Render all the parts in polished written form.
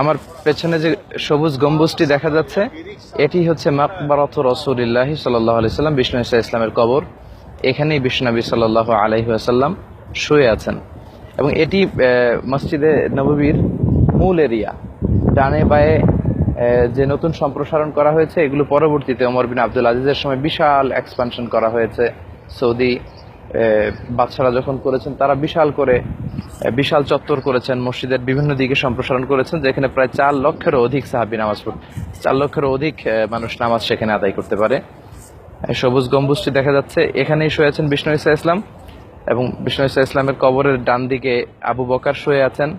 আমার পেছনে যে সবুজ গম্বুজটি দেখা যাচ্ছে এটি হচ্ছে মাকবারাত রাসূলিল্লাহি সাল্লাল্লাহু আলাইহি সাল্লাম, বিষ্ণু ঈসা ইসলামের কবর। এখানেই বিশ্বনবী সাল্লাল্লাহু আলাইহি ওয়াসাল্লাম শুয়ে আছেন এবং এটি মসজিদে নববীর মূল এরিয়া। ডানে বায়ে যে নতুন সম্প্রসারণ করা হয়েছে এগুলো পরবর্তীতে ওমর বিন আব্দুল আজিজের সময় বিশাল এক্সপানশন করা হয়েছে। সৌদি বাদশারা যখন করেছেন তারা বিশাল চত্বর করেছেন, মসজিদের বিভিন্ন দিকে সম্প্রসারণ করেছেন, যেখানে প্রায় 4 লক্ষেরও অধিক সাহাবী নামাজ পড়ে, 4 লক্ষেরও অধিক মানুষ নামাজ সেখানে আদায় করতে পারে। সবুজ গম্বুজটি দেখা যাচ্ছে, এখানেই শুয়ে আছেন বিষ্ণু ঈসা ইসলাম এবং বিষ্ণু ঈসা ইসলামের কবরের ডান দিকে আবু বকর শুয়ে আছেন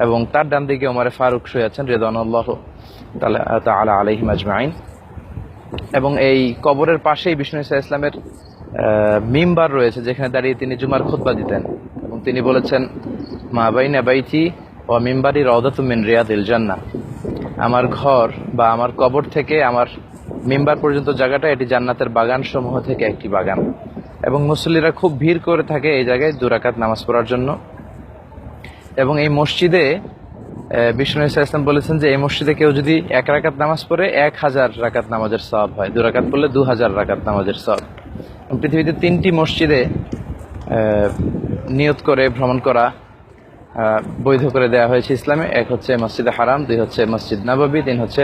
এবং তার ডান দিকে ওমরে ফারুক শুয়ে আছেন রিদওয়ানুল্লাহ তাআলা আলাইহিম আজমাইন। এবং এই কবরের পাশেই বিষ্ণু ঈসা ইসলামের মিম্বার রয়েছে, যেখানে দাঁড়িয়ে তিনি জুমার খুতবা দিতেন এবং তিনি বলেছেন, মা বাইনা বাইতি ওয়া মিম্বারি রাউদাতুম মিন রিয়াদিল জান্নাহ, আমার ঘর বা আমার কবর থেকে আমার মিম্বার পর্যন্ত জায়গাটা এটি জান্নাতের বাগান সমূহ থেকে একটি বাগান। এবং মুসল্লিরা খুব ভিড় করে থাকে এই জায়গায় 2 রাকাত নামাজ পড়ার জন্য। এবং এই মসজিদে বিষ্ণু ঈসা ইসলাম বলেছেন যে এই মসজিদে কেউ যদি 1 রাকাত নামাজ পড়ে 1000 রাকাত নামাজের সওয়াব হয়, 2 রাকাত পড়লে 2000 রাকাত নামাজের সওয়াব। পৃথিবীতে 3টি মসজিদে নিয়ত করে ভ্রমণ করা বৈধ করে দেওয়া হয়েছে ইসলামে। এক হচ্ছে মসজিদে হারাম, 2 হচ্ছে মসজিদ নববী, 3 হচ্ছে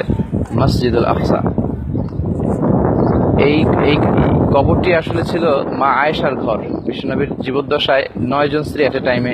মসজিদুল আকসা। এই কবরটি আসলে ছিল মা আয়েশার ঘর। বিশ্বনবীর জীবদ্দশায় 9 জন স্ত্রী এট এ টাইমে